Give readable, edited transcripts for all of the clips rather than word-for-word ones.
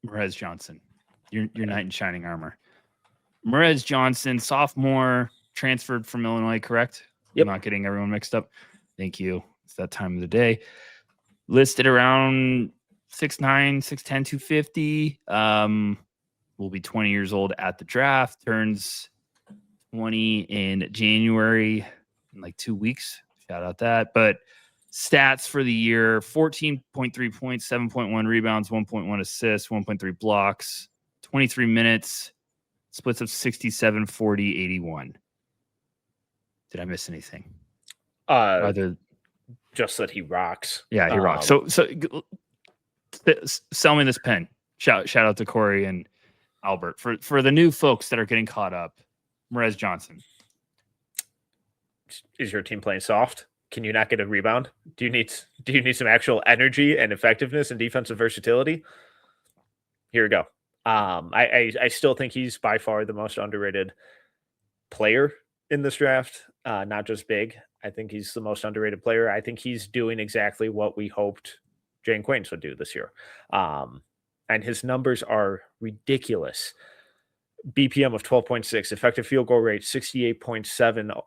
Morez Johnson, your knight in shining armor. Merez Johnson, sophomore, transferred from Illinois, correct? Yep. I'm not getting everyone mixed up. Thank you. It's that time of the day. Listed around 6'9", 6'10", 250. Will be 20 years old at the draft. Turns 20 in January in like 2 weeks. Shout out that. But stats for the year, 14.3 points, 7.1 rebounds, 1.1 assists, 1.3 blocks, 23 minutes, splits of 67, 40, 81. Did I miss anything? Just that he rocks. Yeah, he rocks. So sell me this pen. Shout out to Corey and Albert. For the new folks that are getting caught up, Merez Johnson. Is your team playing soft? Can you not get a rebound? Do you need some actual energy and effectiveness and defensive versatility? Here we go. I still think he's by far the most underrated player in this draft. Not just big. I think he's the most underrated player. I think he's doing exactly what we hoped Jane Quains would do this year. And his numbers are ridiculous. BPM of 12.6, effective field goal rate 68.7,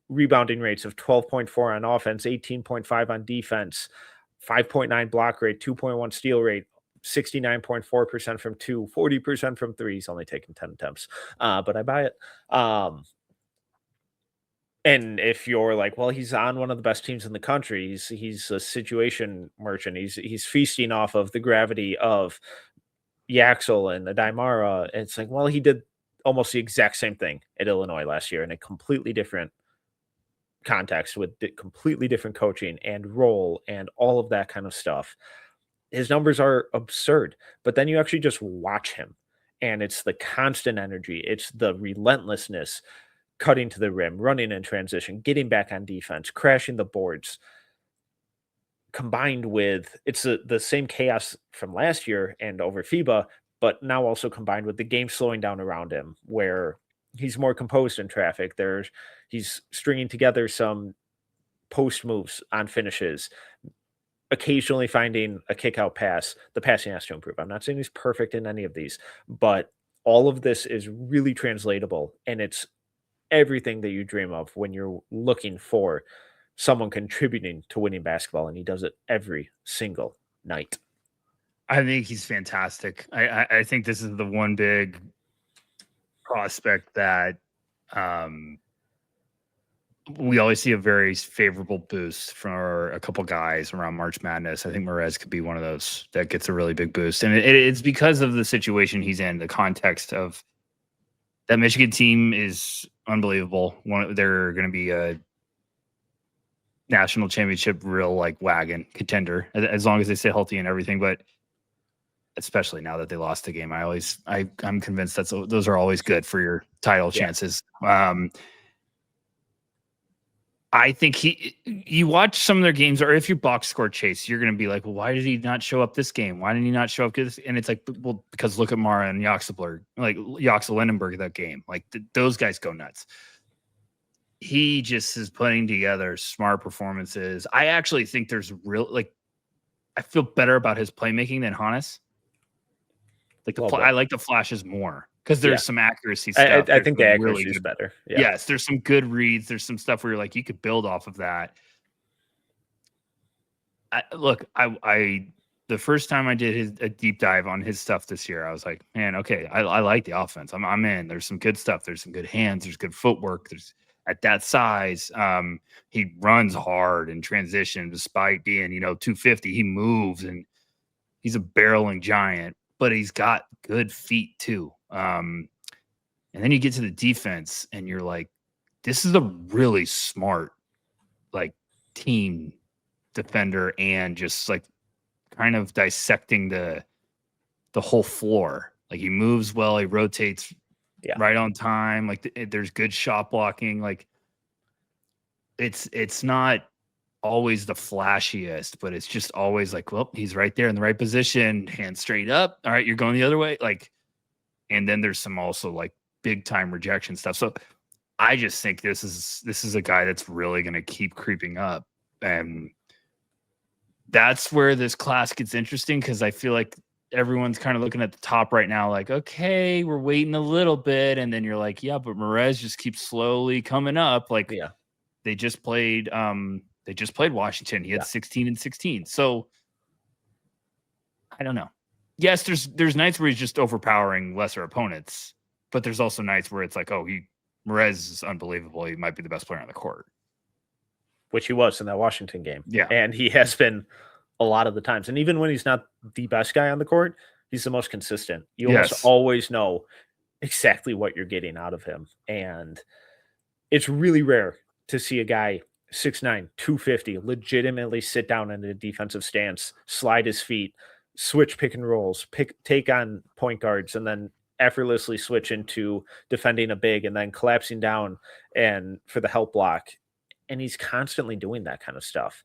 rebounding rates of 12.4 on offense, 18.5 on defense, 5.9 block rate, 2.1 steal rate, 69.4% from 2, 40% from 3. He's only taken 10 attempts, but I buy it. And if you're like, well, he's on one of the best teams in the country, he's a situation merchant. He's feasting off of the gravity of Yaxel and the Daimara. It's like, well, he did almost the exact same thing at Illinois last year in a completely different context with completely different coaching and role and all of that kind of stuff. His numbers are absurd, but then you actually just watch him and it's the constant energy. It's the relentlessness, cutting to the rim, running in transition, getting back on defense, crashing the boards, combined with it's the same chaos from last year and over FIBA, but now also combined with the game slowing down around him where he's more composed in traffic. He's stringing together some post moves on finishes, occasionally finding a kick out pass. The passing has to improve. I'm not saying he's perfect in any of these, but all of this is really translatable, and it's everything that you dream of when you're looking for someone contributing to winning basketball, and he does it every single night. I think he's fantastic. I think this is the one big prospect that we always see a very favorable boost for a couple guys around March Madness. I think Merez could be one of those that gets a really big boost. And it's because of the situation he's in, the context of that Michigan team is unbelievable. They're going to be a national championship real like wagon contender as long as they stay healthy and everything. But especially now that they lost the game, I'm convinced those are always good for your title chances. I think you watch some of their games, or if you box score Chase, you're going to be like, well, why did he not show up this game? Why didn't he not show up? And it's like, well, because look at Mara and Yaxelberg, like Yaxel Lindenberg, that game, like those guys go nuts. He just is putting together smart performances. I actually think there's I feel better about his playmaking than Hannes. I like the flashes more because there's some accuracy stuff. I think the accuracy is better. Yeah. Yes, there's some good reads. There's some stuff where you're like, you could build off of that. The first time I did a deep dive on his stuff this year, I was like, man, okay, I like the offense. I'm in. There's some good stuff. There's some good hands. There's good footwork. There's at that size, he runs hard in transition despite being, 250. He moves and he's a barreling giant, but he's got good feet too. And then you get to the defense and you're like, this is a really smart, like, team defender and just like kind of dissecting the whole floor. Like he moves well, he rotates right on time. Like there's good shot blocking. Like it's not always the flashiest, but it's just always like, well, he's right there in the right position, hands straight up. All right, you're going the other way. Like, and then there's some also like big time rejection stuff. So I just think this is a guy that's really going to keep creeping up. And that's where this class gets interesting because I feel like everyone's kind of looking at the top right now, like, okay, we're waiting a little bit. And then you're like, yeah, but Merez just keeps slowly coming up. Like Yeah. they just played Washington. He had 16 and 16. So I don't know. Yes, there's nights where he's just overpowering lesser opponents, but there's also nights where it's like, oh, Merez is unbelievable. He might be the best player on the court. Which he was in that Washington game. Yeah. And he has been a lot of the times. And even when he's not the best guy on the court, he's the most consistent. You almost always know exactly what you're getting out of him. And it's really rare to see a guy 6'9", 250 legitimately sit down in a defensive stance, slide his feet, switch pick and rolls, take on point guards, and then effortlessly switch into defending a big and then collapsing down and for the help block. And he's constantly doing that kind of stuff.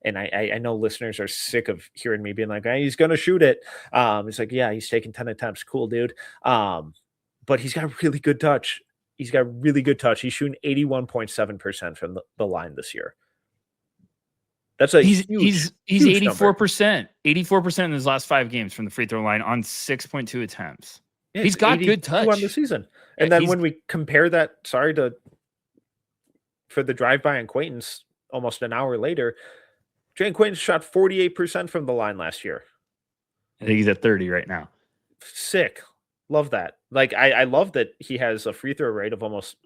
And I know listeners are sick of hearing me being like, hey, he's going to shoot it. It's like, yeah, he's taking 10 attempts. Cool, dude. But he's got really good touch. He's shooting 81.7% from the line this year. That's he's 84%. 84% in his last 5 games from the free throw line on 6.2 attempts. Yeah, he's got good touch on the season. And then when we compare that, for the drive-by on Quaintance almost an hour later, Jane Quaintance shot 48% from the line last year. I think he's at 30 right now. Sick. Love that. Like, I love that he has a free throw rate of almost,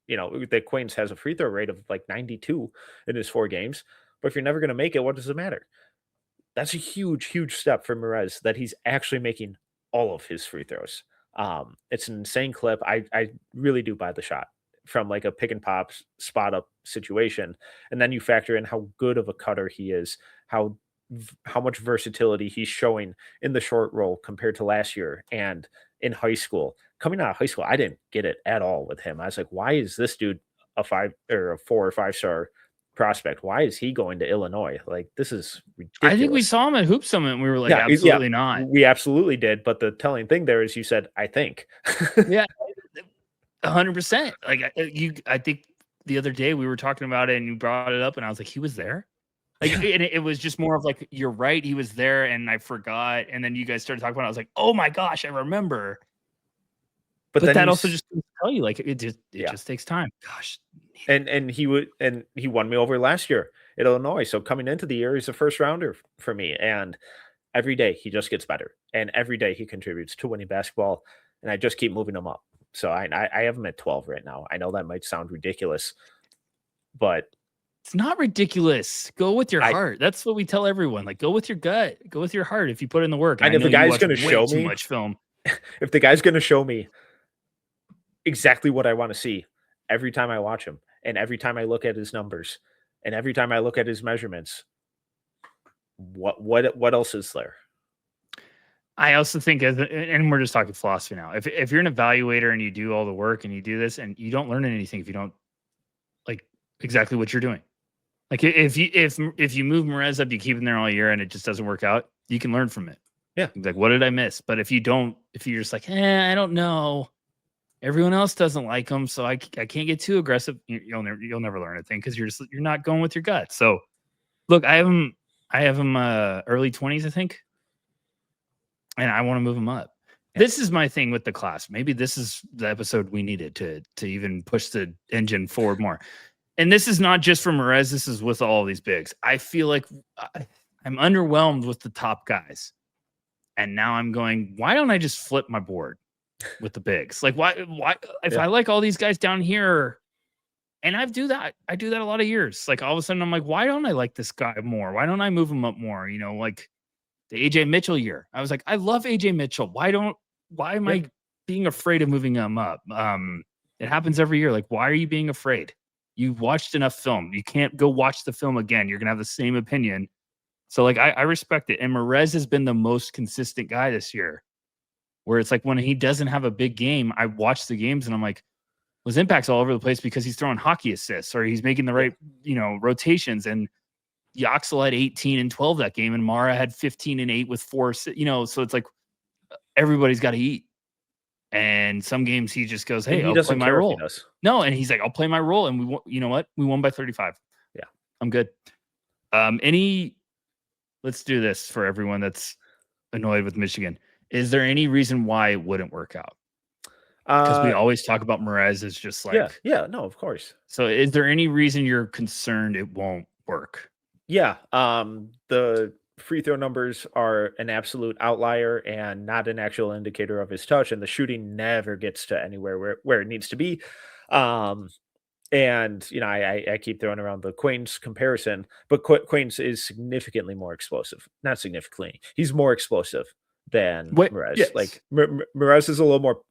that Quaintance has a free throw rate of like 92 in his 4 games. But if you're never going to make it, what does it matter? That's a huge, huge step for Merez that he's actually making all of his free throws. It's an insane clip. I really do buy the shot from like a pick and pop spot up situation. And then you factor in how good of a cutter he is, how much versatility he's showing in the short roll compared to last year and in high school. Coming out of high school, I didn't get it at all with him. I was like, why is this dude a 4 or 5 star prospect? Why is he going to Illinois? Like, this is ridiculous. I think we saw him at Hoop Summit and we were like, absolutely not. We absolutely did. But the telling thing there is you said, I think. Yeah, 100%. Like I think the other day we were talking about it and you brought it up and I was like, he was there. Like, and it was just more of like, you're right, he was there and I forgot. And then you guys started talking about it. I was like, oh my gosh, I remember. But that also just tell you, like, it just takes time. Gosh. And he won me over last year at Illinois. So coming into the year, he's a first rounder for me. And every day he just gets better. And every day he contributes to winning basketball. And I just keep moving him up. So I have him at 12 right now. I know that might sound ridiculous, but it's not ridiculous. Go with your heart. That's what we tell everyone. Like, go with your gut. Go with your heart if you put in the work. And if the guy's going to show me much film, if the guy's going to show me exactly what I want to see every time I watch him, and every time I look at his numbers, and every time I look at his measurements, what else is there? I also think, and we're just talking philosophy now. If you're an evaluator and you do all the work and you do this, and you don't learn anything if you don't like exactly what you're doing. Like if you move Merez up, you keep him there all year, and it just doesn't work out, you can learn from it. Yeah, like, what did I miss? But if you're just like, I don't know, everyone else doesn't like him, so I can't get too aggressive. You'll never learn a thing because you're not going with your gut. So, look, I have him early 20s, I think. And I want to move him up. Yeah. This is my thing with the class. Maybe this is the episode we needed to even push the engine forward more. And this is not just for Merez. This is with all these bigs. I feel like I'm underwhelmed with the top guys. And now I'm going, why don't I just flip my board with the bigs? Like, why if I like all these guys down here, and I do that a lot of years. Like, all of a sudden I'm like, why don't I like this guy more? Why don't I move him up more? Like the AJ Mitchell year. I was like, I love AJ Mitchell. Why am I being afraid of moving him up? It happens every year. Like, why are you being afraid? You've watched enough film. You can't go watch the film again. You're going to have the same opinion. So, like, I respect it. And Merez has been the most consistent guy this year, where it's like when he doesn't have a big game, I watch the games and I'm like, his impact's all over the place because he's throwing hockey assists or he's making the right, rotations. And Yoxel had 18 and 12 that game, and Mara had 15 and 8 with 4. So it's like everybody's got to eat. And some games he just goes, "Hey, I'll play my role." No, and he's like, "I'll play my role," and you know what? We won by 35. Yeah, I'm good. Let's do this for everyone that's annoyed with Michigan. Is there any reason why it wouldn't work out? Because we always talk about Merez as just like, yeah, no, of course. So is there any reason you're concerned it won't work? Yeah, the free throw numbers are an absolute outlier and not an actual indicator of his touch, and the shooting never gets to anywhere where it needs to be. Um, and I keep throwing around the Quains comparison, but Quains is significantly more explosive. Not significantly, he's more explosive than What? Merez. Yes. Like Merez is a little more.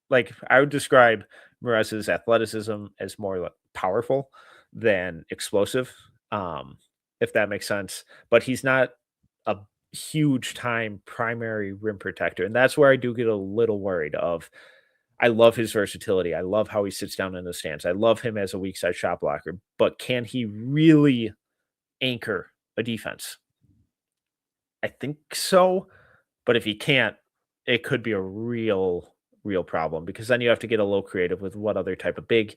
Like I would describe Merez's athleticism as more like powerful than explosive, if that makes sense. But he's not a huge time primary rim protector, and that's where I do get a little worried. I love his versatility. I love how he sits down in the stance. I love him as a weak side shot blocker, but can he really anchor a defense? I think so, but if he can't, it could be a real problem because then you have to get a little creative with what other type of big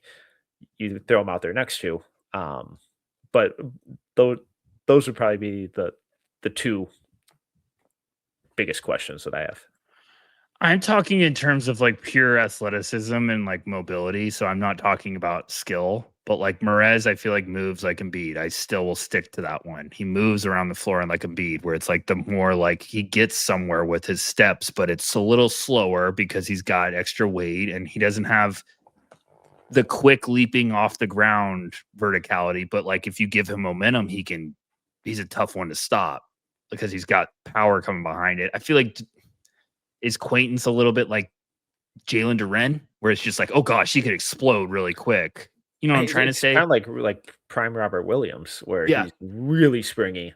you throw him out there next to. But those would probably be the two biggest questions that I have. I'm talking in terms of like pure athleticism and like mobility. So I'm not talking about skill, but like Morez, I feel like moves like Embiid. I still will stick to that one. He moves around the floor and like Embiid, where it's like the more like he gets somewhere with his steps, but it's a little slower because he's got extra weight and he doesn't have the quick leaping off the ground verticality. But like if you give him momentum, he's a tough one to stop because he's got power coming behind it. I feel like is Quaintance a little bit like Jalen Duren, where it's just like, oh gosh, he could explode really quick. You know what I'm trying to say? Kind of like prime Robert Williams, where he's really springy.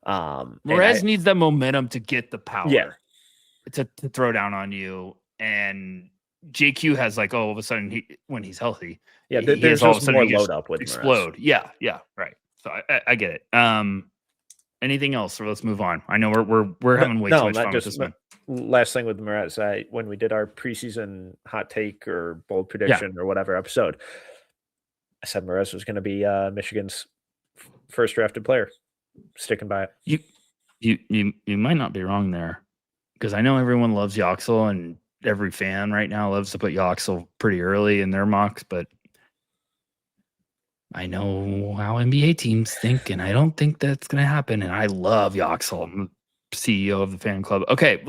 Morez needs that momentum to get the power, to throw down on you. And JQ has like, all of a sudden when he's healthy, there's all of a sudden more load up with explode. Morez. Yeah, right. So I get it. Anything else? Or let's move on. I know we're having way too much fun with this one. Last thing with Merez, when we did our preseason hot take or bold prediction or whatever episode, I said Merez was going to be Michigan's first drafted player. Sticking by it. You might not be wrong there, because I know everyone loves Yoxel and every fan right now loves to put Yoxel pretty early in their mocks, but I know how NBA teams think, and I don't think that's going to happen. And I love Yoxel. I'm the CEO of the fan club. Okay,